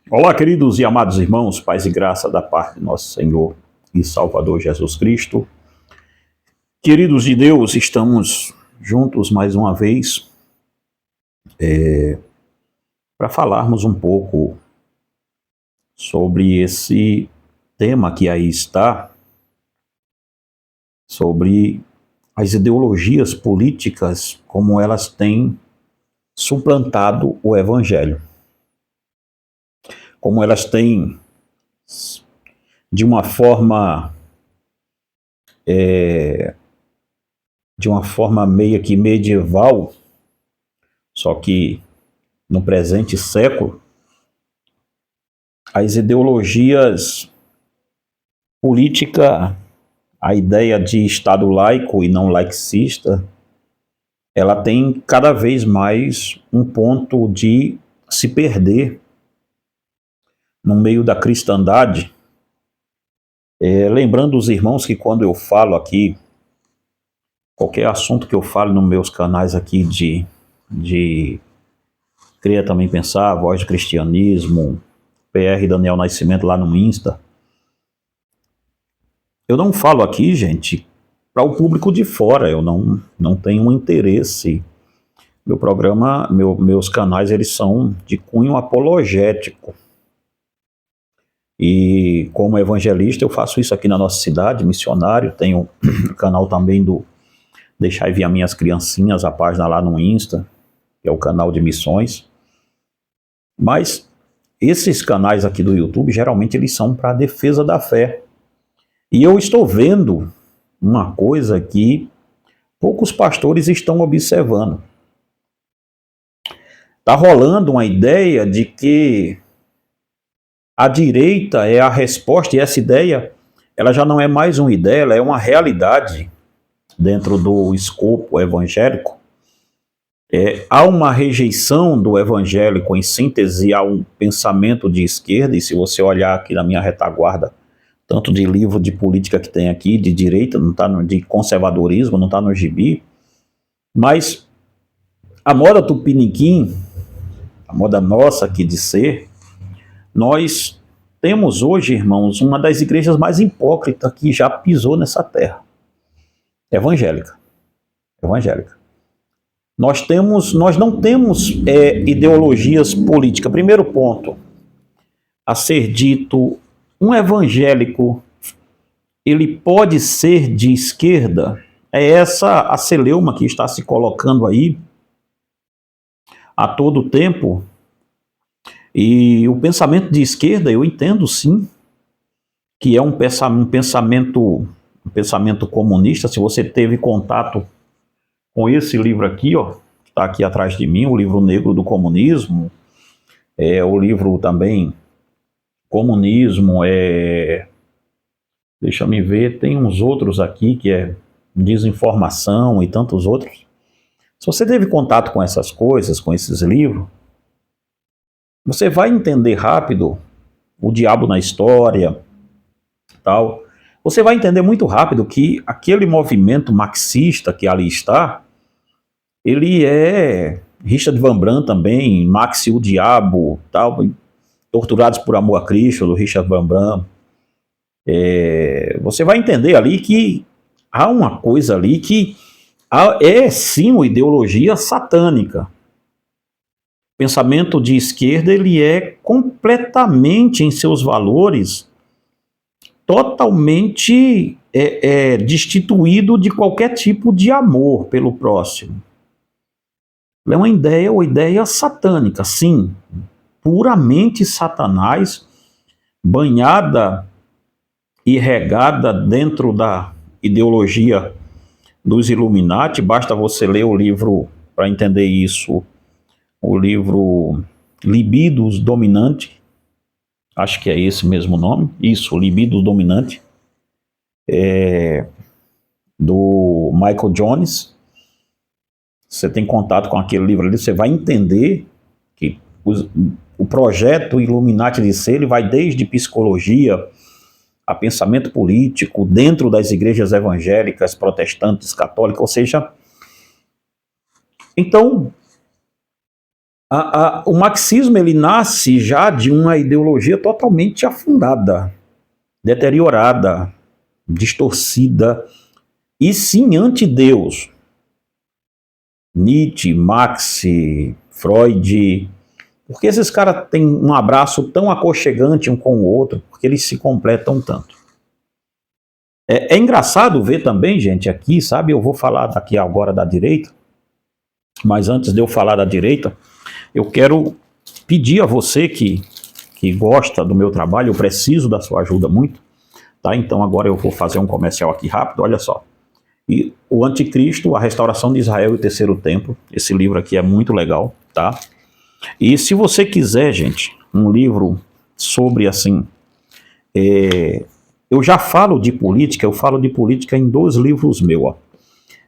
Olá, queridos e amados irmãos, paz e graça da parte de nosso Senhor e Salvador Jesus Cristo. Queridos de Deus, estamos juntos mais uma vez para falarmos um pouco sobre esse tema que aí está, sobre as ideologias políticas, como elas têm suplantado o Evangelho, como elas têm, de uma forma meio que medieval, só que no presente século, as ideologias política, a ideia de Estado laico e não laicista, ela tem cada vez mais um ponto de se perder no meio da cristandade. Lembrando os irmãos que quando eu falo aqui, qualquer assunto que eu falo nos meus canais aqui de Queria Também Pensar, Voz do Cristianismo, PR Daniel Nascimento lá no Insta, eu não falo aqui, gente, para o público de fora, eu não tenho um interesse. Meu programa, meus canais, eles são de cunho apologético. E como evangelista, eu faço isso aqui na nossa cidade, missionário, tenho o canal também do Deixar Enviar Minhas Criancinhas, a página lá no Insta, que é o canal de missões. Mas esses canais aqui do YouTube, geralmente eles são para a defesa da fé. E eu estou vendo uma coisa que poucos pastores estão observando. Está rolando uma ideia de que a direita é a resposta, e essa ideia ela já não é mais uma ideia, ela é uma realidade dentro do escopo evangélico. Há uma rejeição do evangélico, em síntese, a um pensamento de esquerda, e se você olhar aqui na minha retaguarda, tanto de livro de política que tem aqui, de direita, não tá de conservadorismo, não está no gibi, mas a moda tupiniquim, a moda nossa aqui de ser, nós temos hoje, irmãos, uma das igrejas mais hipócritas que já pisou nessa terra. Evangélica. Nós não temos ideologias políticas. Primeiro ponto a ser dito, um evangélico, ele pode ser de esquerda? É essa a celeuma que está se colocando aí a todo tempo. E o pensamento de esquerda, eu entendo sim, que é um pensamento comunista. Se você teve contato com esse livro aqui, ó, que está aqui atrás de mim, o livro Negro do Comunismo, o livro também Comunismo, deixa eu me ver, tem uns outros aqui que é Desinformação e tantos outros. Se você teve contato com essas coisas, com esses livros, você vai entender rápido o diabo na história, tal. Você vai entender muito rápido que aquele movimento marxista que ali está, ele é Richard Van Brand também, Max e o Diabo, tal, Torturados por Amor a Cristo, do Richard Van Brand. Você vai entender ali que há uma coisa ali que é sim uma ideologia satânica. O pensamento de esquerda, ele é completamente em seus valores totalmente destituído de qualquer tipo de amor pelo próximo. É uma ideia satânica, sim, puramente satanás, banhada e regada dentro da ideologia dos Illuminati. Basta você ler o livro para entender isso, o livro Libidos Dominante, acho que é esse mesmo nome, isso, Libido Dominante, do Michael Jones. Você tem contato com aquele livro ali, você vai entender que o projeto Illuminati de ser, ele vai desde psicologia a pensamento político, dentro das igrejas evangélicas, protestantes, católicas, ou seja, então, O marxismo ele nasce já de uma ideologia totalmente afundada, deteriorada, distorcida, e sim anti-Deus. Nietzsche, Marx, Freud, porque esses caras têm um abraço tão aconchegante um com o outro, porque eles se completam tanto. É engraçado ver também, gente, aqui, sabe, eu vou falar daqui agora da direita, mas antes de eu falar da direita, eu quero pedir a você que gosta do meu trabalho, eu preciso da sua ajuda muito, tá? Então agora eu vou fazer um comercial aqui rápido, olha só. E o Anticristo, a restauração de Israel e o terceiro templo, esse livro aqui é muito legal, tá? E se você quiser, gente, um livro sobre, assim, eu já falo de política, eu falo de política em 2 livros meus, ó.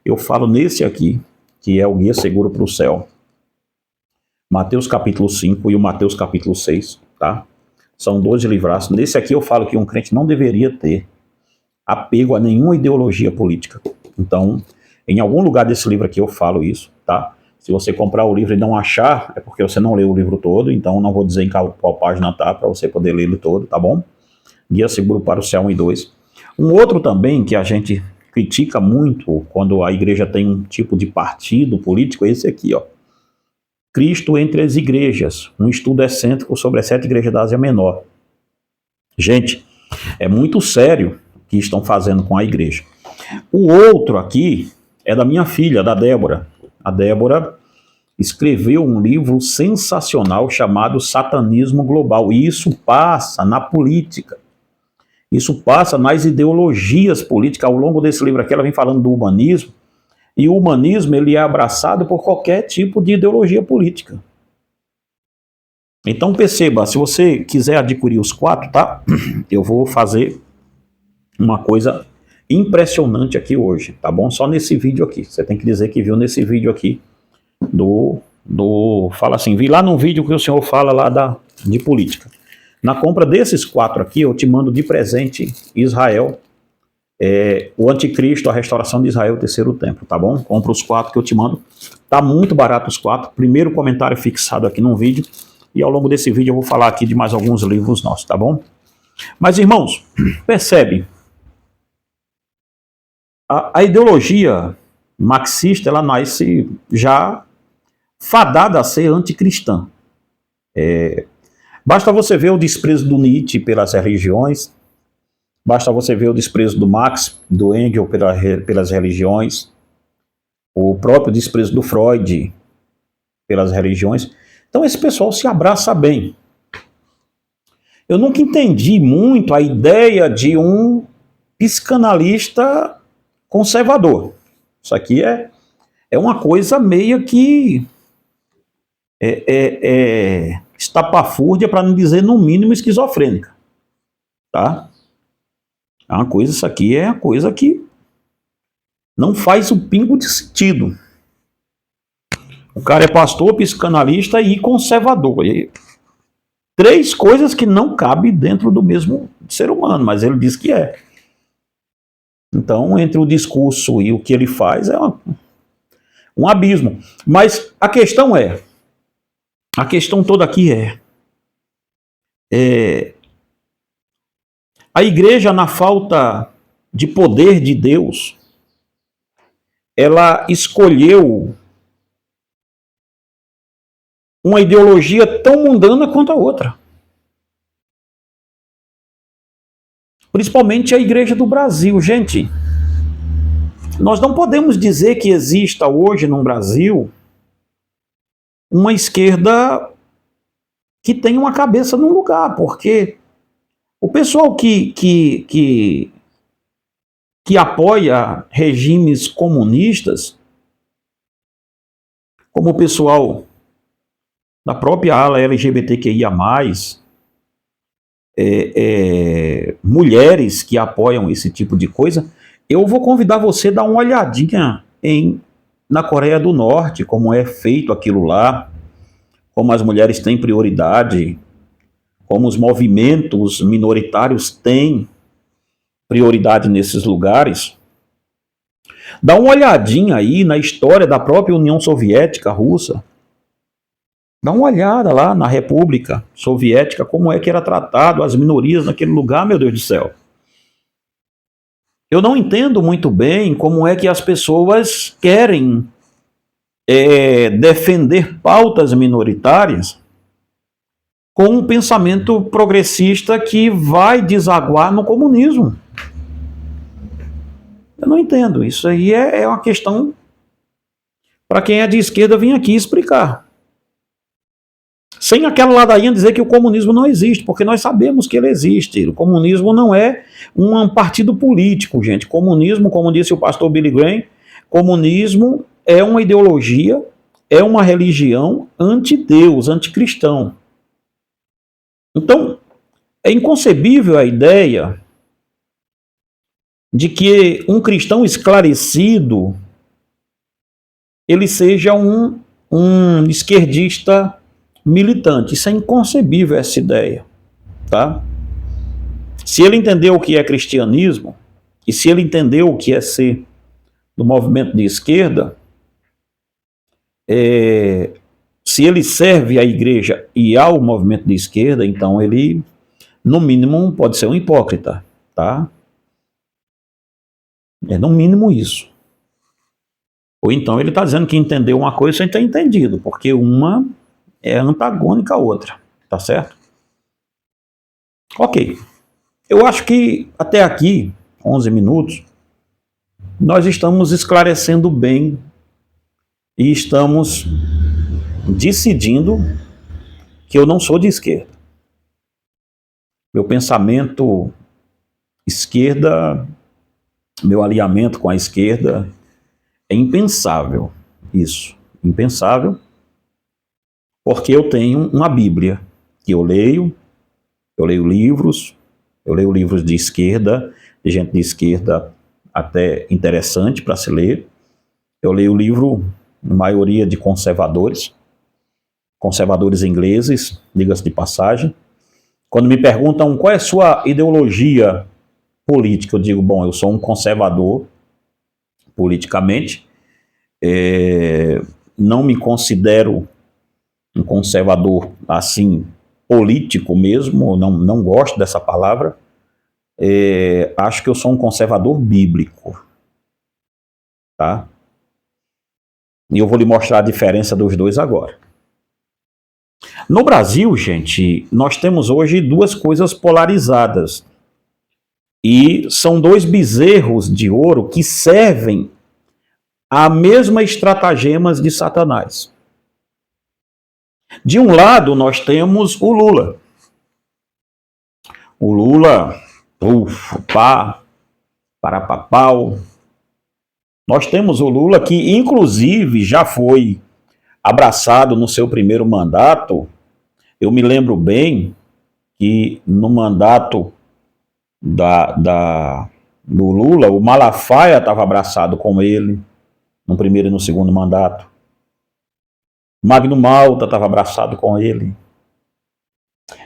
Eu falo nesse aqui, que é o Guia Seguro para o Céu, Mateus capítulo 5 e o Mateus capítulo 6, tá? São 2 livraços. Nesse aqui eu falo que um crente não deveria ter apego a nenhuma ideologia política. Então, em algum lugar desse livro aqui eu falo isso, tá? Se você comprar o livro e não achar, é porque você não leu o livro todo, então não vou dizer em qual página tá, para você poder ler ele todo, tá bom? Guia Seguro para o Céu 1 e 2. Um outro também que a gente critica muito quando a igreja tem um tipo de partido político é esse aqui, ó. Cristo entre as igrejas, um estudo excêntrico sobre as 7 igrejas da Ásia Menor. Gente, é muito sério o que estão fazendo com a igreja. O outro aqui é da minha filha, da Débora. A Débora escreveu um livro sensacional chamado Satanismo Global. E isso passa na política. Isso passa nas ideologias políticas. Ao longo desse livro aqui, ela vem falando do humanismo. E o humanismo ele é abraçado por qualquer tipo de ideologia política. Então perceba, se você quiser adquirir os 4, tá? Eu vou fazer uma coisa impressionante aqui hoje, tá bom? Só nesse vídeo aqui. Você tem que dizer que viu nesse vídeo aqui fala assim, vi lá num vídeo que o senhor fala lá de política. Na compra desses 4 aqui, eu te mando de presente Israel, o Anticristo, a restauração de Israel, o terceiro templo, tá bom? Compra os 4 que eu te mando. Tá muito barato os 4. Primeiro comentário fixado aqui no vídeo. E ao longo desse vídeo eu vou falar aqui de mais alguns livros nossos, tá bom? Mas, irmãos, percebe? A ideologia marxista, ela nasce já fadada a ser anticristã. Basta você ver o desprezo do Nietzsche pelas religiões, basta você ver o desprezo do Marx, do Engels pelas religiões, o próprio desprezo do Freud pelas religiões. Então esse pessoal se abraça bem. Eu nunca entendi muito a ideia de um psicanalista conservador. Isso aqui é uma coisa meio que estapafúrdia, para não dizer no mínimo esquizofrênica, tá? É uma coisa, isso aqui é uma coisa que não faz o pingo de sentido. O cara é pastor, psicanalista e conservador. 3 coisas que não cabem dentro do mesmo ser humano, mas ele diz que é. Então, entre o discurso e o que ele faz é um abismo. Mas a questão toda aqui a igreja, na falta de poder de Deus, ela escolheu uma ideologia tão mundana quanto a outra. Principalmente a igreja do Brasil. Gente, nós não podemos dizer que exista hoje no Brasil uma esquerda que tem uma cabeça num lugar, porque o pessoal que apoia regimes comunistas, como o pessoal da própria ala LGBTQIA+, mulheres que apoiam esse tipo de coisa, eu vou convidar você a dar uma olhadinha na Coreia do Norte, como é feito aquilo lá, como as mulheres têm prioridade, como os movimentos minoritários têm prioridade nesses lugares. Dá uma olhadinha aí na história da própria União Soviética russa. Dá uma olhada lá na República Soviética, como é que era tratado as minorias naquele lugar, meu Deus do céu. Eu não entendo muito bem como é que as pessoas querem defender pautas minoritárias com um pensamento progressista que vai desaguar no comunismo. Eu não entendo. Isso aí é uma questão para quem é de esquerda vir aqui explicar. Sem aquela ladainha dizer que o comunismo não existe, porque nós sabemos que ele existe. O comunismo não é um partido político, gente. Comunismo, como disse o pastor Billy Graham, comunismo é uma ideologia, é uma religião anti-Deus, anticristão. Então, é inconcebível a ideia de que um cristão esclarecido ele seja um esquerdista militante. Isso é inconcebível, essa ideia. Tá? Se ele entendeu o que é cristianismo, e se ele entendeu o que é ser do movimento de esquerda, se ele serve à igreja e ao movimento de esquerda, então ele, no mínimo, pode ser um hipócrita. Tá? É no mínimo isso. Ou então ele está dizendo que entendeu uma coisa sem ter entendido, porque uma é antagônica à outra, tá certo? Ok. Eu acho que até aqui, 11 minutos, nós estamos esclarecendo bem e estamos decidindo que eu não sou de esquerda. Meu pensamento esquerda, meu alinhamento com a esquerda é impensável. Isso, impensável. Porque eu tenho uma Bíblia que eu leio livros, de esquerda, de gente de esquerda até interessante para se ler. Eu leio livro, maioria de conservadores ingleses, diga-se de passagem. Quando me perguntam qual é a sua ideologia política, eu digo, bom, eu sou um conservador politicamente, não me considero um conservador assim, político mesmo, não gosto dessa palavra, acho que eu sou um conservador bíblico, tá? E eu vou lhe mostrar a diferença dos dois agora. No Brasil, gente, nós temos hoje duas coisas polarizadas, e são dois bezerros de ouro que servem a mesma estratagemas de Satanás. De um lado, nós temos o Lula. O Lula, parapapau. Nós temos o Lula que, inclusive, já foi abraçado no seu primeiro mandato. Eu me lembro bem que no mandato do Lula, o Malafaia estava abraçado com ele, no primeiro e no segundo mandato. Magno Malta estava abraçado com ele.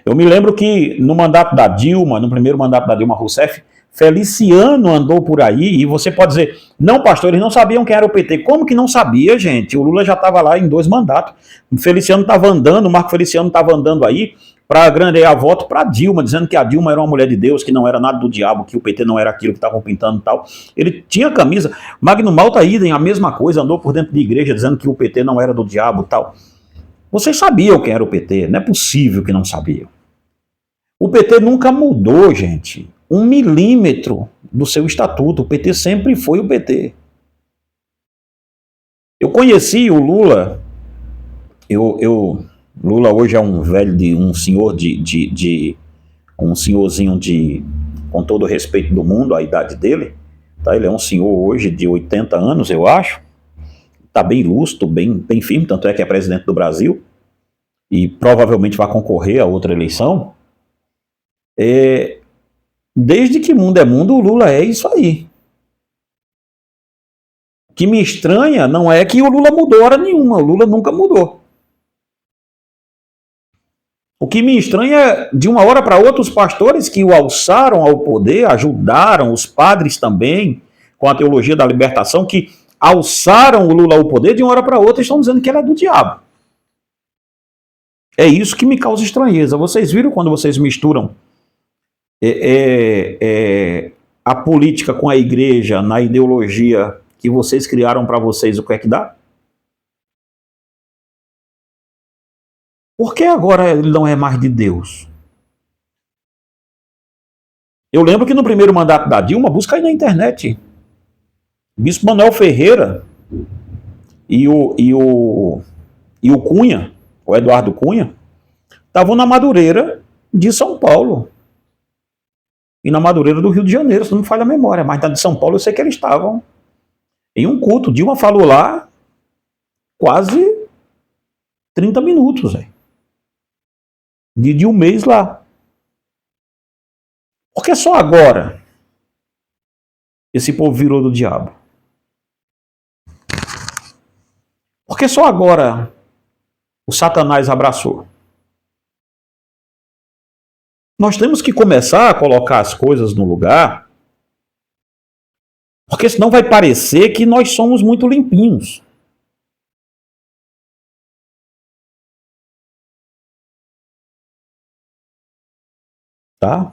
Eu me lembro que no mandato da Dilma, no primeiro mandato da Dilma Rousseff, Feliciano andou por aí, e você pode dizer, não, pastor, eles não sabiam quem era o PT. Como que não sabia, gente? O Lula já estava lá em 2 mandatos. O Feliciano estava andando, o Marco Feliciano estava andando aí para agrandear voto para Dilma, dizendo que a Dilma era uma mulher de Deus, que não era nada do diabo, que o PT não era aquilo que estavam pintando e tal. Ele tinha camisa. Magno Malta idem, a mesma coisa, andou por dentro de igreja dizendo que o PT não era do diabo e tal. Vocês sabiam quem era o PT, não é possível que não sabiam. O PT nunca mudou, gente, 1 milímetro do seu estatuto. O PT sempre foi o PT. Eu conheci o Lula, Lula hoje é um velho, um senhor um senhorzinho com todo o respeito do mundo, a idade dele, tá? Ele é um senhor hoje de 80 anos, eu acho, está bem lustro, bem firme, tanto é que é presidente do Brasil, e provavelmente vai concorrer a outra eleição. Desde que mundo é mundo, o Lula é isso aí. O que me estranha não é que o Lula mudou hora nenhuma, o Lula nunca mudou. O que me estranha é, de uma hora para outra, os pastores que o alçaram ao poder, ajudaram, os padres também, com a teologia da libertação, que alçaram o Lula ao poder, de uma hora para outra estão dizendo que ele é do diabo. É isso que me causa estranheza. Vocês viram quando vocês misturam a política com a igreja na ideologia que vocês criaram para vocês, o que é que dá? Por que agora ele não é mais de Deus? Eu lembro que no primeiro mandato da Dilma, busca aí na internet, Bispo Manuel Ferreira e o Cunha, o Eduardo Cunha, estavam na Madureira de São Paulo. E na Madureira do Rio de Janeiro, se não me falha a memória, mas na de São Paulo eu sei que eles estavam em um culto. Dilma falou lá quase 30 minutos, véio, de um mês lá. Por que só agora esse povo virou do diabo? Por que só agora o Satanás abraçou? Nós temos que começar a colocar as coisas no lugar, porque senão vai parecer que nós somos muito limpinhos. Tá?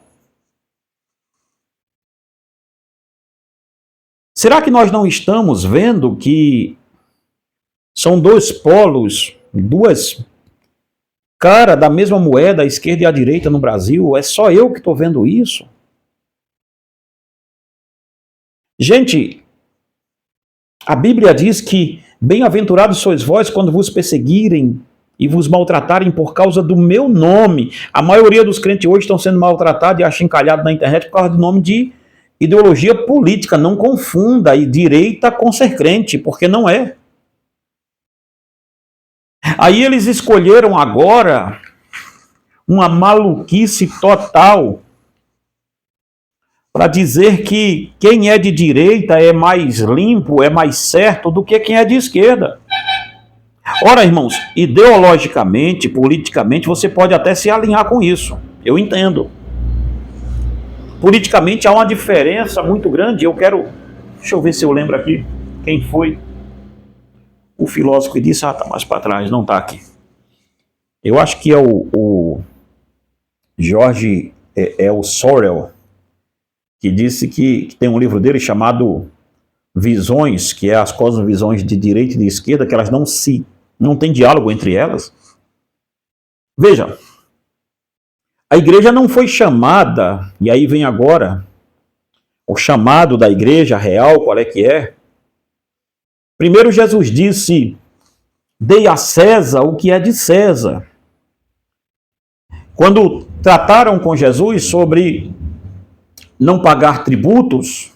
Será que nós não estamos vendo que são dois polos, duas caras da mesma moeda, a esquerda e a direita no Brasil? É só eu que estou vendo isso? Gente, a Bíblia diz que bem-aventurados sois vós quando vos perseguirem e vos maltratarem por causa do meu nome. A maioria dos crentes hoje estão sendo maltratados e achincalhados na internet por causa do nome de ideologia política. Não confunda e direita com ser crente, porque não é. Aí eles escolheram agora uma maluquice total para dizer que quem é de direita é mais limpo, é mais certo do que quem é de esquerda. Ora, irmãos, ideologicamente, politicamente, você pode até se alinhar com isso. Eu entendo. Politicamente há uma diferença muito grande. Deixa eu ver se eu lembro aqui quem foi o filósofo que disse, tá mais para trás, não tá aqui. Eu acho que é o George o Sorel, que disse que tem um livro dele chamado Visões, que é as cosmovisões de direita e de esquerda, que elas não tem diálogo entre elas. Veja, a igreja não foi chamada, e aí vem agora o chamado da igreja real, qual é que é? Primeiro Jesus disse, dei a César o que é de César. Quando trataram com Jesus sobre não pagar tributos,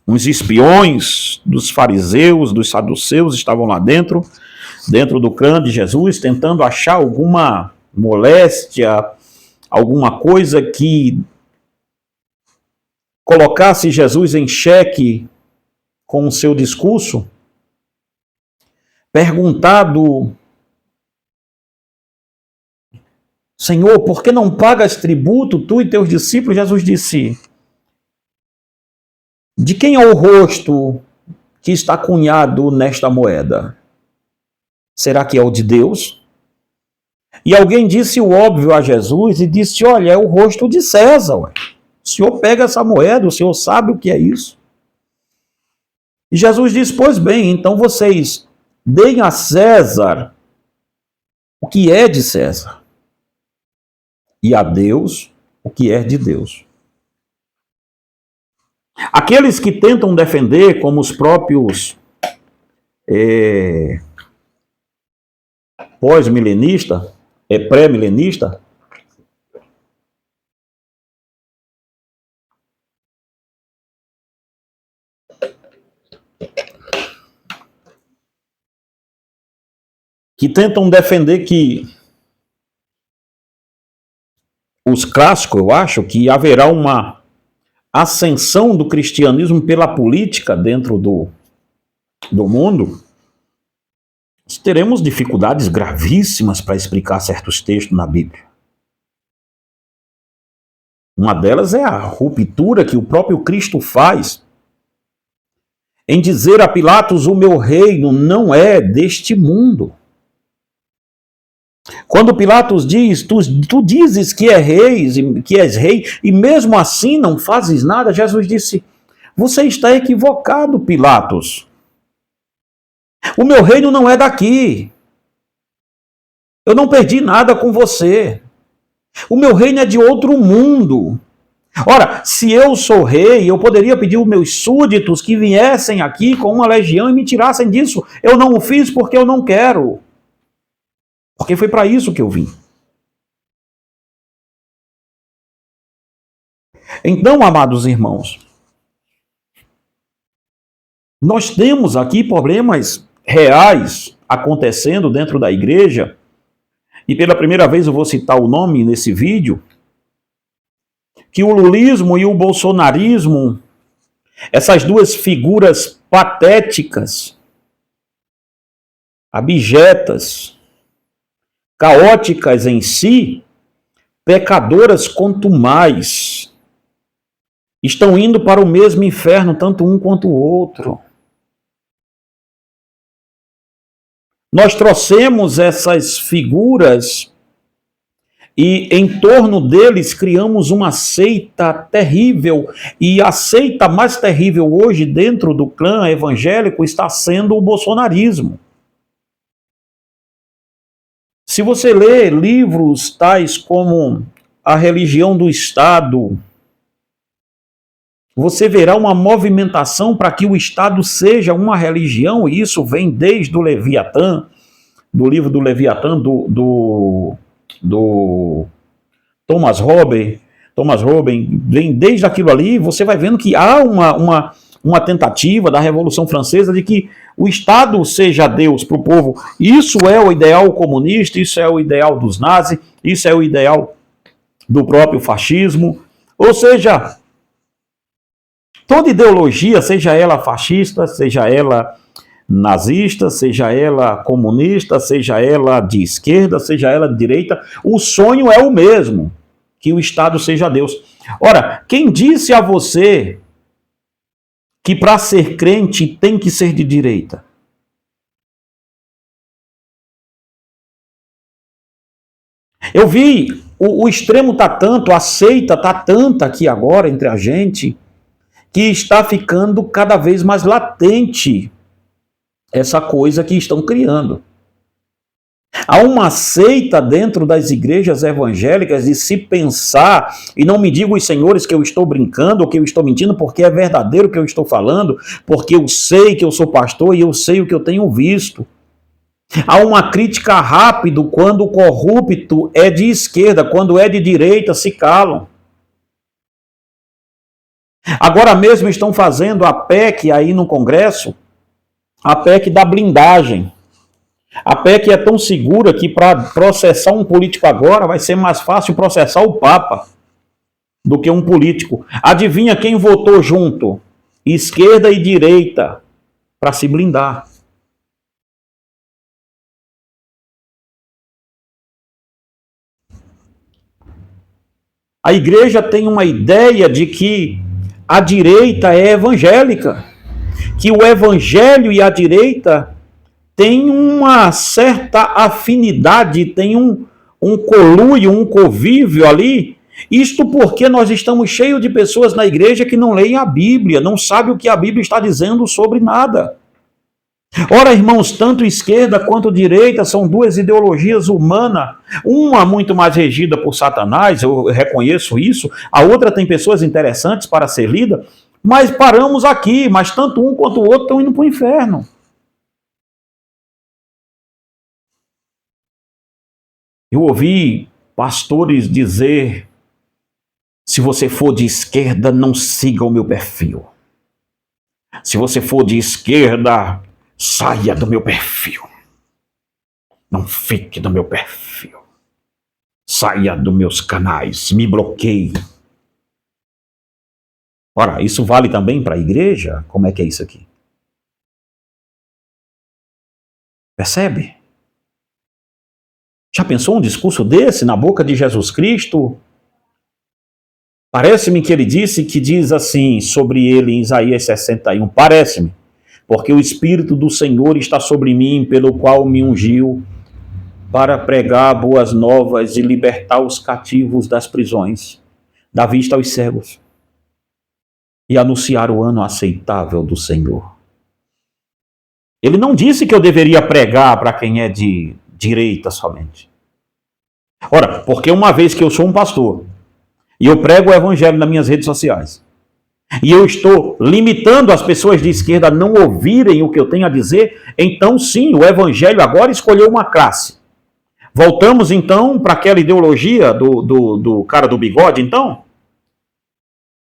uns espiões dos fariseus, dos saduceus estavam lá dentro do clã de Jesus, tentando achar alguma moléstia, alguma coisa que colocasse Jesus em xeque com o seu discurso. Perguntado, Senhor, por que não pagas tributo, tu e teus discípulos? Jesus disse, de quem é o rosto que está cunhado nesta moeda? Será que é o de Deus? E alguém disse o óbvio a Jesus e disse, olha, é o rosto de César. Ué. O senhor pega essa moeda, o senhor sabe o que é isso? E Jesus disse, pois bem, então vocês deem a César o que é de César e a Deus o que é de Deus. Aqueles que tentam defender, como os próprios pós-milenista, pré-milenista, que tentam defender que os clássicos, eu acho, que haverá uma ascensão do cristianismo pela política dentro do mundo, teremos dificuldades gravíssimas para explicar certos textos na Bíblia. Uma delas é a ruptura que o próprio Cristo faz em dizer a Pilatos, o meu reino não é deste mundo. Quando Pilatos diz, tu dizes que que és rei, e mesmo assim não fazes nada, Jesus disse, você está equivocado, Pilatos. O meu reino não é daqui. Eu não perdi nada com você. O meu reino é de outro mundo. Ora, se eu sou rei, eu poderia pedir aos meus súditos que viessem aqui com uma legião e me tirassem disso. Eu não o fiz porque eu não quero. Porque foi para isso que eu vim. Então, amados irmãos, nós temos aqui problemas reais acontecendo dentro da igreja, e pela primeira vez eu vou citar o nome nesse vídeo, que o lulismo e o bolsonarismo, essas duas figuras patéticas, abjetas, caóticas em si, pecadoras quanto mais, estão indo para o mesmo inferno, tanto um quanto o outro. Nós trouxemos essas figuras e em torno deles criamos uma seita terrível. E a seita mais terrível hoje dentro do clã evangélico está sendo o bolsonarismo. Se você lê livros tais como A Religião do Estado, você verá uma movimentação para que o Estado seja uma religião, e isso vem desde o Leviatã, do livro do Leviatã, do Thomas Robin, vem desde aquilo ali, você vai vendo que há uma tentativa da Revolução Francesa de que o Estado seja Deus para o povo. Isso é o ideal comunista, isso é o ideal dos nazis, isso é o ideal do próprio fascismo, ou seja, toda ideologia, seja ela fascista, seja ela nazista, seja ela comunista, seja ela de esquerda, seja ela de direita, o sonho é o mesmo, que o Estado seja Deus. Ora, quem disse a você que para ser crente tem que ser de direita? Eu vi, o extremo tá tanto, a seita tá tanta aqui agora entre a gente, que está ficando cada vez mais latente essa coisa que estão criando. Há uma seita dentro das igrejas evangélicas de se pensar, e não me digam os senhores que eu estou brincando ou que eu estou mentindo, porque é verdadeiro o que eu estou falando, porque eu sei que eu sou pastor e eu sei o que eu tenho visto. Há uma crítica rápida quando o corrupto é de esquerda, quando é de direita se calam. Agora mesmo estão fazendo a PEC aí no Congresso, a PEC da blindagem. A PEC é tão segura que para processar um político agora vai ser mais fácil processar o Papa do que um político. Adivinha quem votou junto? Esquerda e direita, para se blindar. A igreja tem uma ideia de que a direita é evangélica, que o evangelho e a direita têm uma certa afinidade, tem um conluio, um convívio ali. Isto porque nós estamos cheios de pessoas na igreja que não leem a Bíblia, não sabem o que a Bíblia está dizendo sobre nada. Ora, irmãos, tanto esquerda quanto direita são duas ideologias humanas, uma muito mais regida por Satanás, eu reconheço isso, a outra tem pessoas interessantes para ser lida, mas paramos aqui, mas tanto um quanto o outro estão indo para o inferno. Eu ouvi pastores dizer, se você for de esquerda, não siga o meu perfil. Se você for de esquerda, saia do meu perfil. Não fique no meu perfil. Saia dos meus canais, me bloqueie. Ora, isso vale também para a igreja? Como é que é isso aqui? Percebe? Já pensou um discurso desse na boca de Jesus Cristo? Parece-me que ele disse que diz assim sobre ele em Isaías 61. Parece-me, porque o Espírito do Senhor está sobre mim, pelo qual me ungiu para pregar boas novas e libertar os cativos das prisões, dar vista aos cegos e anunciar o ano aceitável do Senhor. Ele não disse que eu deveria pregar para quem é de direita somente. Ora, porque uma vez que eu sou um pastor e eu prego o evangelho nas minhas redes sociais, e eu estou limitando as pessoas de esquerda a não ouvirem o que eu tenho a dizer, então sim, o evangelho agora escolheu uma classe. Voltamos então para aquela ideologia do cara do bigode, então?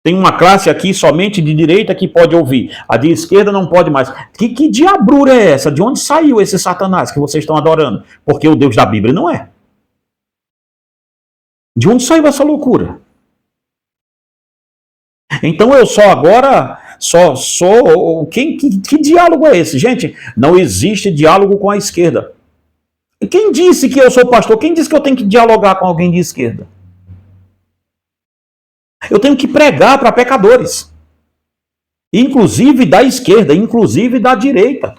Tem uma classe aqui somente de direita que pode ouvir, a de esquerda não pode mais. Que diabrura é essa? De onde saiu esse Satanás que vocês estão adorando? Porque o Deus da Bíblia não é. De onde saiu essa loucura? Então eu só agora, só sou... Que diálogo é esse? Gente, não existe diálogo com a esquerda. Quem disse que eu sou pastor? Quem disse que eu tenho que dialogar com alguém de esquerda? Eu tenho que pregar para pecadores. Inclusive da esquerda, inclusive da direita.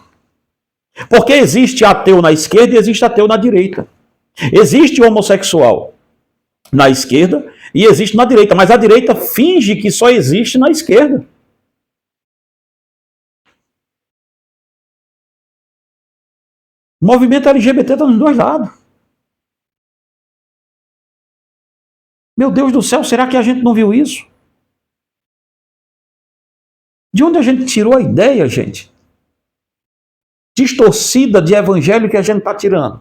Porque existe ateu na esquerda e existe ateu na direita. Existe homossexual na esquerda e existe na direita, mas a direita finge que só existe na esquerda. O movimento LGBT está nos dois lados. Meu Deus do céu, será que a gente não viu isso? De onde a gente tirou a ideia, gente? Distorcida de evangelho que a gente está tirando.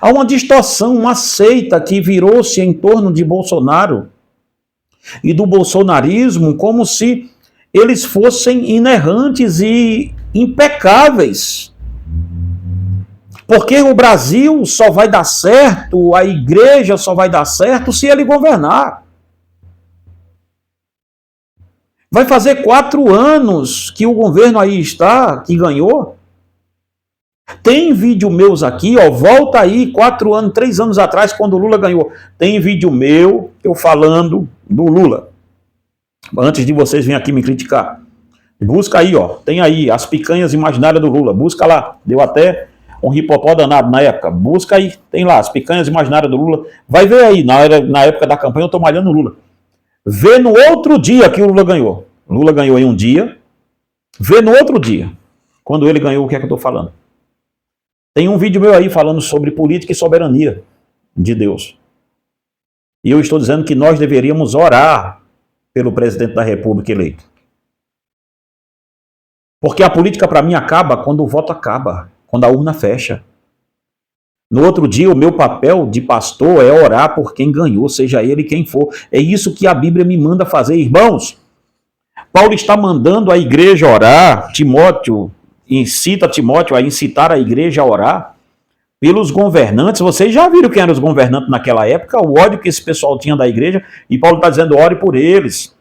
Há uma distorção, uma seita que virou-se em torno de Bolsonaro e do bolsonarismo como se eles fossem inerrantes e impecáveis. Porque o Brasil só vai dar certo, a igreja só vai dar certo se ele governar. Vai fazer 4 anos que o governo aí está, que ganhou. Tem vídeo meus aqui, ó, volta aí 4 anos, 3 anos atrás, quando o Lula ganhou. Tem vídeo meu, eu falando do Lula. Antes de vocês virem aqui me criticar. Busca aí, ó, tem aí as picanhas imaginárias do Lula. Busca lá, deu até um ripopó danado na época. Busca aí, tem lá as picanhas imaginárias do Lula. Vai ver aí, na época da campanha eu tô malhando o Lula. Vê no outro dia que o Lula ganhou. Lula ganhou em um dia. Vê no outro dia, quando ele ganhou, o que é que eu tô falando. Tem um vídeo meu aí falando sobre política e soberania de Deus. E eu estou dizendo que nós deveríamos orar pelo presidente da República eleito. Porque a política para mim acaba quando o voto acaba, quando a urna fecha. No outro dia, o meu papel de pastor é orar por quem ganhou, seja ele quem for. É isso que a Bíblia me manda fazer, irmãos. Paulo está mandando a igreja orar, Timóteo incita Timóteo a incitar a igreja a orar pelos governantes. Vocês já viram quem eram os governantes naquela época, o ódio que esse pessoal tinha da igreja, e Paulo está dizendo, ore por eles.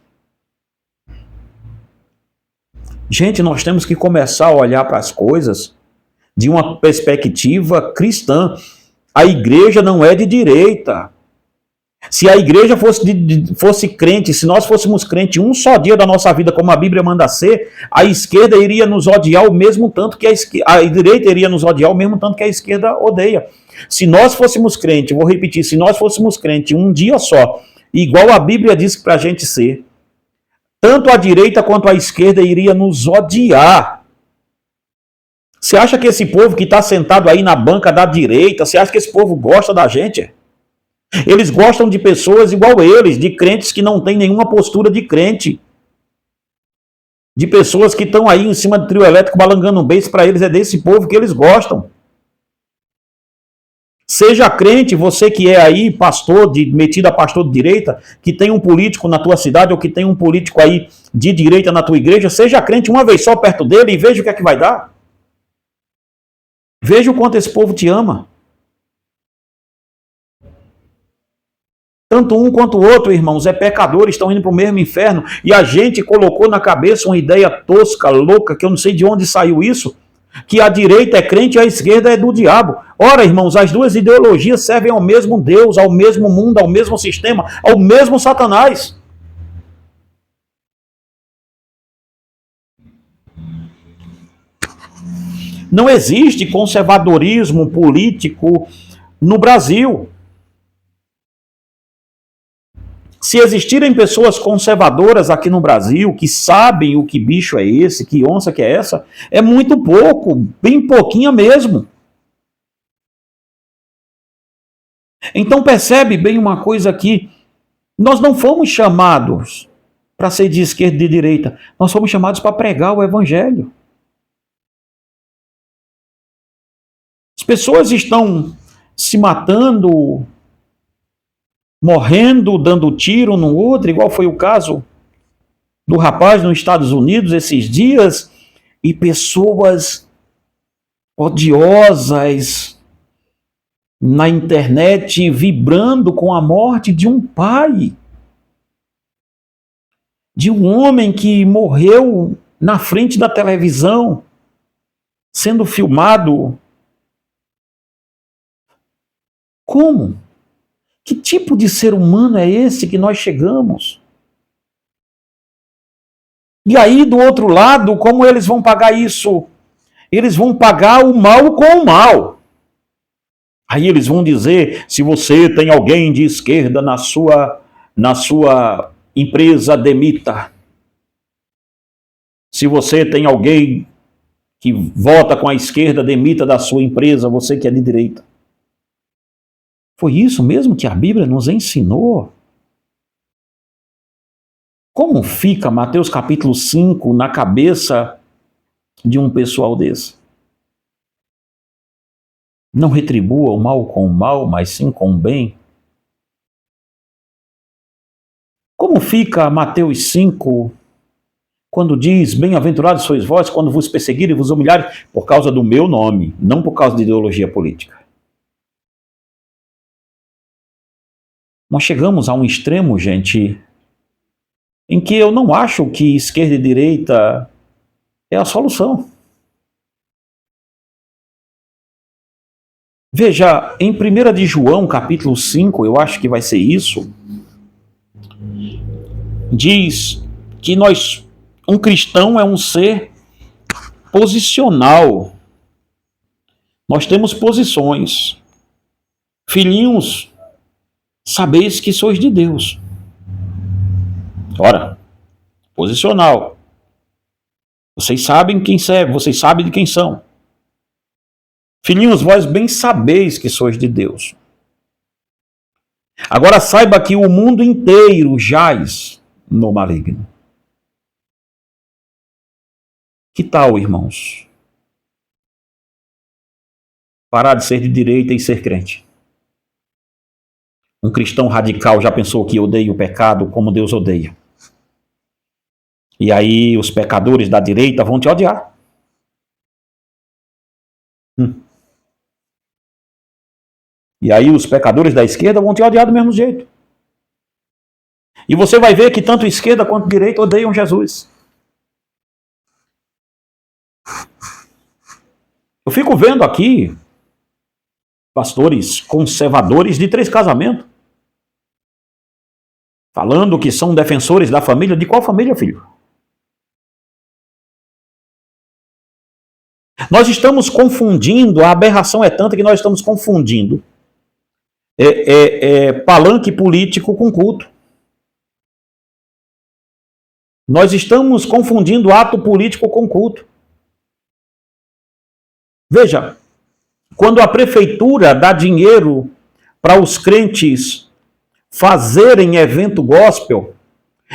Gente, nós temos que começar a olhar para as coisas de uma perspectiva cristã. A igreja não é de direita. Se a igreja fosse crente, se nós fôssemos crente um só dia da nossa vida, como a Bíblia manda ser, a esquerda iria nos odiar o mesmo tanto que a direita iria nos odiar o mesmo tanto que a esquerda odeia. Se nós fôssemos crente, vou repetir, se nós fôssemos crente um dia só, igual a Bíblia diz para a gente ser, tanto a direita quanto a esquerda iria nos odiar. Você acha que esse povo que está sentado aí na banca da direita, você acha que esse povo gosta da gente? Eles gostam de pessoas igual eles, de crentes que não têm nenhuma postura de crente. De pessoas que estão aí em cima do trio elétrico balangando um beijo, para eles é desse povo que eles gostam. Seja crente, você que é aí pastor, metido a pastor de direita, que tem um político na tua cidade ou que tem um político aí de direita na tua igreja, seja crente uma vez só perto dele e veja o que é que vai dar. Veja o quanto esse povo te ama. Tanto um quanto o outro, irmãos, é pecador, estão indo para o mesmo inferno. E a gente colocou na cabeça uma ideia tosca, louca, que eu não sei de onde saiu isso, que a direita é crente e a esquerda é do diabo. Ora, irmãos, as duas ideologias servem ao mesmo Deus, ao mesmo mundo, ao mesmo sistema, ao mesmo Satanás. Não existe conservadorismo político no Brasil. Se existirem pessoas conservadoras aqui no Brasil, que sabem o que bicho é esse, que onça que é essa, é muito pouco, bem pouquinha mesmo. Então percebe bem uma coisa aqui, nós não fomos chamados para ser de esquerda e de direita, nós fomos chamados para pregar o evangelho. As pessoas estão se matando, morrendo, dando tiro no outro, igual foi o caso do rapaz nos Estados Unidos esses dias, e pessoas odiosas na internet vibrando com a morte de um pai, de um homem que morreu na frente da televisão, sendo filmado. Como? Que tipo de ser humano é esse que nós chegamos? E aí, do outro lado, como eles vão pagar isso? Eles vão pagar o mal com o mal. Aí eles vão dizer, se você tem alguém de esquerda na sua empresa, demita. Se você tem alguém que vota com a esquerda, demita da sua empresa, você que é de direita. Foi isso mesmo que a Bíblia nos ensinou? Como fica Mateus capítulo 5 na cabeça de um pessoal desse? Não retribua o mal com o mal, mas sim com o bem. Como fica Mateus 5 quando diz, bem-aventurados sois vós quando vos perseguirem e vos humilharem por causa do meu nome, não por causa de ideologia política? Nós chegamos a um extremo, gente, em que eu não acho que esquerda e direita é a solução. Veja, em 1 de João, capítulo 5, eu acho que vai ser isso, diz que um cristão é um ser posicional. Nós temos posições. Filhinhos, sabeis que sois de Deus. Ora, posicional. Vocês sabem quem serve, vocês sabem de quem são. Filhinhos, vós bem sabeis que sois de Deus. Agora saiba que o mundo inteiro jaz no maligno. Que tal, irmãos? Parar de ser de direita e ser crente. Um cristão radical já pensou que odeia o pecado como Deus odeia. E aí os pecadores da direita vão te odiar. E aí os pecadores da esquerda vão te odiar do mesmo jeito. E você vai ver que tanto esquerda quanto direita odeiam Jesus. Eu fico vendo aqui pastores conservadores de 3 casamentos, falando que são defensores da família. De qual família, filho? Nós estamos confundindo, a aberração é tanta que nós estamos confundindo palanque político com culto. Nós estamos confundindo ato político com culto. Veja, quando a prefeitura dá dinheiro para os crentes fazerem evento gospel,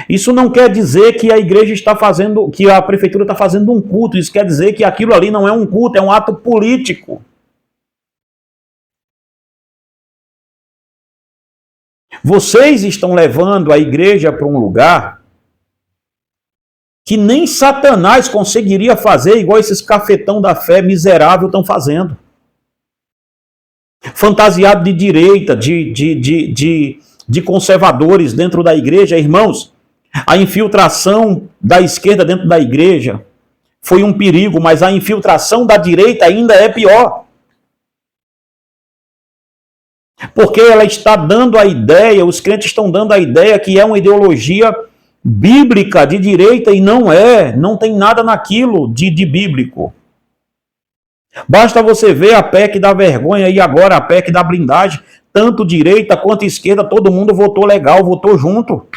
isso não quer dizer que a igreja está fazendo, que a prefeitura está fazendo um culto. Isso quer dizer que aquilo ali não é um culto, é um ato político. Vocês estão levando a igreja para um lugar que nem Satanás conseguiria fazer igual esses cafetão da fé miserável estão fazendo. Fantasiado de direita, de conservadores dentro da igreja. Irmãos, a infiltração da esquerda dentro da igreja foi um perigo, mas a infiltração da direita ainda é pior. Porque ela está dando a ideia, os crentes estão dando a ideia que é uma ideologia bíblica de direita, e não é, não tem nada naquilo de bíblico. Basta você ver a PEC da vergonha e agora a PEC da blindagem. Tanto direita quanto esquerda, todo mundo votou legal, votou junto.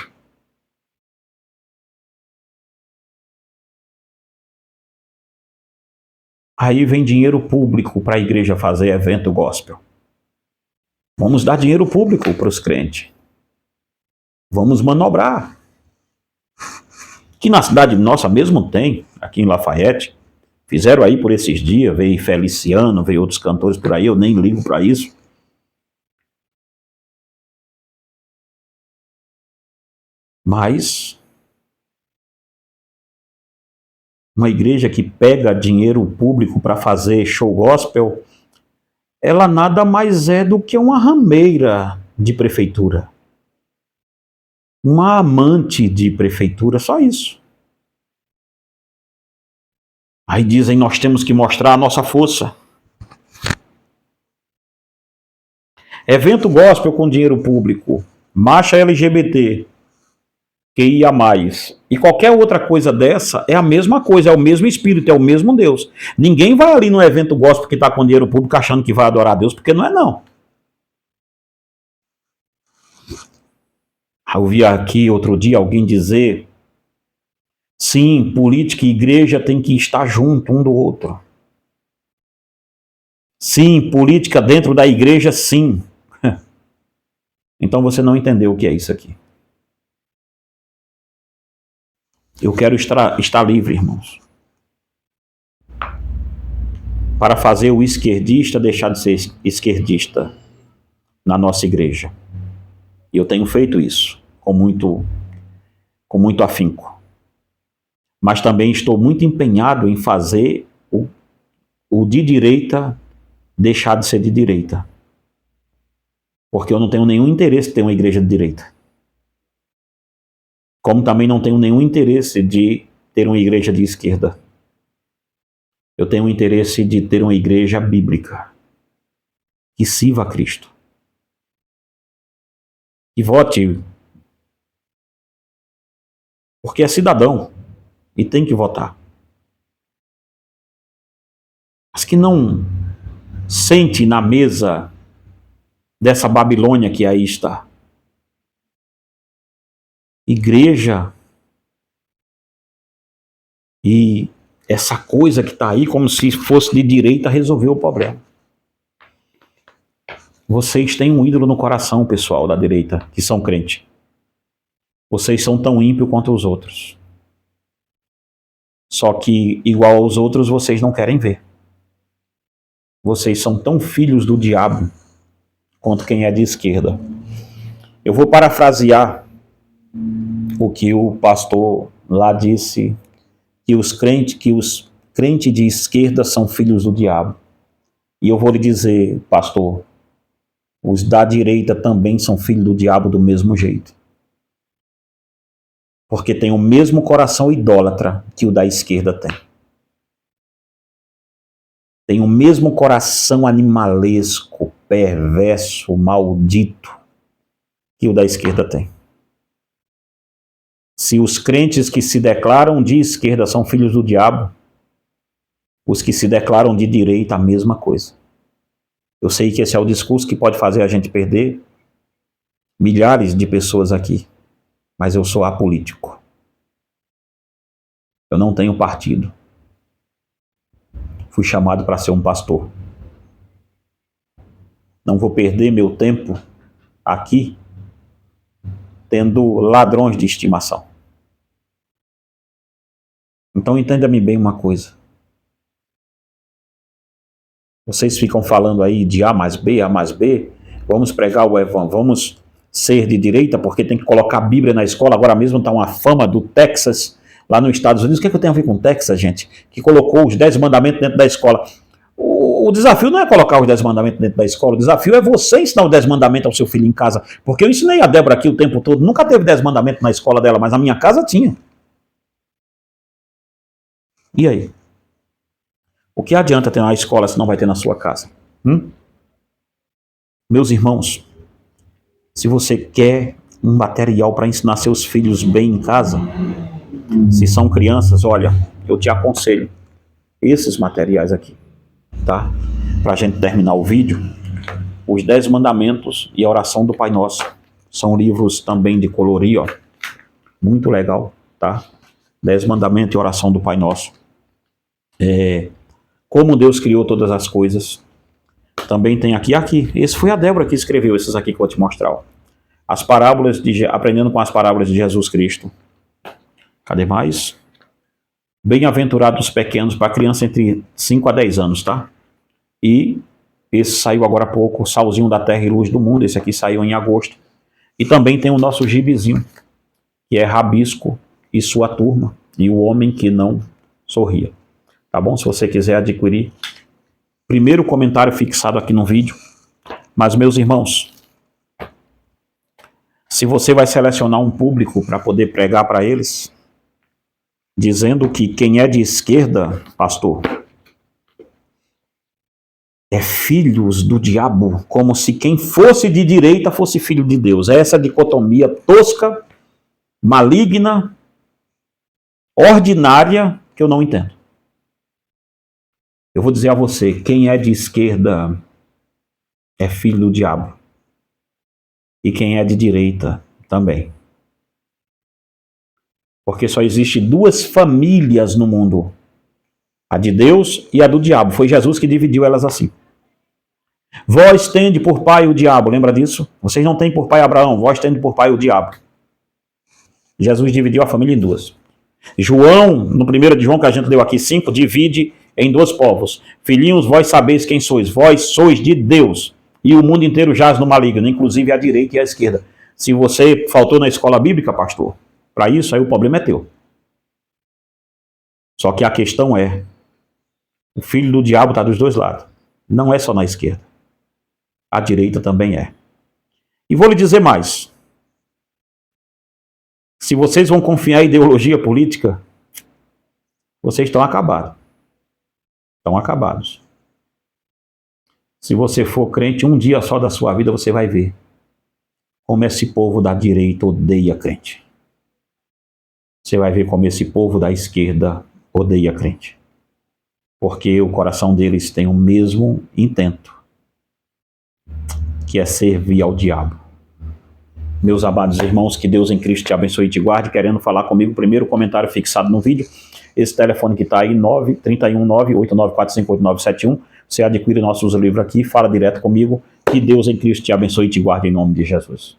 Aí vem dinheiro público para a igreja fazer evento gospel. Vamos dar dinheiro público para os crentes. Vamos manobrar. Que na cidade nossa mesmo tem, aqui em Lafayette. Fizeram aí por esses dias, veio Feliciano, veio outros cantores por aí, eu nem ligo para isso. Mas uma igreja que pega dinheiro público para fazer show gospel, ela nada mais é do que uma rameira de prefeitura. Uma amante de prefeitura, só isso. Aí dizem, nós temos que mostrar a nossa força. Evento gospel com dinheiro público, marcha LGBT, QIA+, e qualquer outra coisa dessa é a mesma coisa, é o mesmo espírito, é o mesmo Deus. Ninguém vai ali no evento gospel que está com dinheiro público achando que vai adorar a Deus, porque não é não. Eu vi aqui outro dia alguém dizer, sim, política e igreja tem que estar junto um do outro. Sim, política dentro da igreja, sim. Então você não entendeu o que é isso aqui. Eu quero estar livre, irmãos, para fazer o esquerdista deixar de ser esquerdista na nossa igreja. E eu tenho feito isso com muito afinco. Mas também estou muito empenhado em fazer o de direita deixar de ser de direita. Porque eu não tenho nenhum interesse em ter uma igreja de direita. Como também não tenho nenhum interesse de ter uma igreja de esquerda. Eu tenho o interesse de ter uma igreja bíblica, que sirva a Cristo. E vote, porque é cidadão e tem que votar. Mas que não sente na mesa dessa Babilônia que aí está. Igreja e essa coisa que está aí como se fosse de direita resolver o problema. Vocês têm um ídolo no coração, pessoal da direita, que são crentes. Vocês são tão ímpios quanto os outros. Só que, igual aos outros, vocês não querem ver. Vocês são tão filhos do diabo quanto quem é de esquerda. Eu vou parafrasear o que o pastor lá disse, que os crentes de esquerda são filhos do diabo. E eu vou lhe dizer, pastor, os da direita também são filhos do diabo do mesmo jeito. Porque tem o mesmo coração idólatra que o da esquerda tem. Tem o mesmo coração animalesco, perverso, maldito que o da esquerda tem. Se os crentes que se declaram de esquerda são filhos do diabo, os que se declaram de direita, a mesma coisa. Eu sei que esse é o discurso que pode fazer a gente perder milhares de pessoas aqui, mas eu sou apolítico. Eu não tenho partido. Fui chamado para ser um pastor. Não vou perder meu tempo aqui tendo ladrões de estimação. Então entenda-me bem uma coisa. Vocês ficam falando aí de A mais B, vamos pregar o evangelho, vamos ser de direita porque tem que colocar a Bíblia na escola. Agora mesmo está uma fama do Texas, lá nos Estados Unidos. O que é que eu tenho a ver com o Texas, gente? Que colocou os 10 mandamentos dentro da escola. O desafio não é colocar os 10 mandamentos dentro da escola, o desafio é você ensinar os 10 mandamentos ao seu filho em casa. Porque eu ensinei a Débora aqui o tempo todo, nunca teve 10 mandamentos na escola dela, mas na minha casa tinha. E aí? O que adianta ter uma escola se não vai ter na sua casa? Meus irmãos, se você quer um material para ensinar seus filhos bem em casa, se são crianças, olha, eu te aconselho esses materiais aqui. tá? Para a gente terminar o vídeo, os 10 mandamentos e a oração do Pai Nosso. São livros também de colorir, ó. Muito legal, tá? 10 mandamentos e oração do Pai Nosso. Como Deus criou todas as coisas. Também tem aqui. Esse foi a Débora que escreveu esses aqui que eu vou te mostrar, ó. As parábolas aprendendo com as parábolas de Jesus Cristo. Cadê mais? Bem-aventurados os pequenos, para criança entre 5 a 10 anos, tá? E esse saiu agora há pouco, Salzinho da Terra e Luz do Mundo. Esse aqui saiu em agosto. E também tem o nosso gibizinho, que é Rabisco e Sua Turma, e O Homem que Não Sorria. Tá bom? Se você quiser adquirir, primeiro comentário fixado aqui no vídeo. Mas, meus irmãos, se você vai selecionar um público para poder pregar para eles, dizendo que quem é de esquerda, pastor, é filhos do diabo, como se quem fosse de direita fosse filho de Deus. É essa dicotomia tosca, maligna, ordinária, que eu não entendo. Eu vou dizer a você, quem é de esquerda é filho do diabo. E quem é de direita também. Porque só existe 2 famílias no mundo. A de Deus e a do diabo. Foi Jesus que dividiu elas assim. Vós tende por pai o diabo, lembra disso? Vocês não têm por pai Abraão, vós tende por pai o diabo. Jesus dividiu a família em 2. João, no 1 de João que a gente leu aqui 5, divide em 2 povos. Filhinhos, vós sabeis quem sois, vós sois de Deus. E o mundo inteiro jaz no maligno, inclusive a direita e a esquerda. Se você faltou na escola bíblica, pastor, para isso aí o problema é teu. Só que a questão é, o filho do diabo está dos 2 lados. Não é só na esquerda. A direita também é. E vou lhe dizer mais. Se vocês vão confiar em ideologia política, vocês estão acabados. Estão acabados. Se você for crente, um dia só da sua vida você vai ver como esse povo da direita odeia crente. Você vai ver como esse povo da esquerda odeia crente. Porque o coração deles tem o mesmo intento, que é servir ao diabo. Meus amados irmãos, que Deus em Cristo te abençoe e te guarde. Querendo falar comigo, primeiro comentário fixado no vídeo, esse telefone que está aí, 319-8945-8971. Você adquire nossos livros aqui, fala direto comigo. Que Deus em Cristo te abençoe e te guarde em nome de Jesus.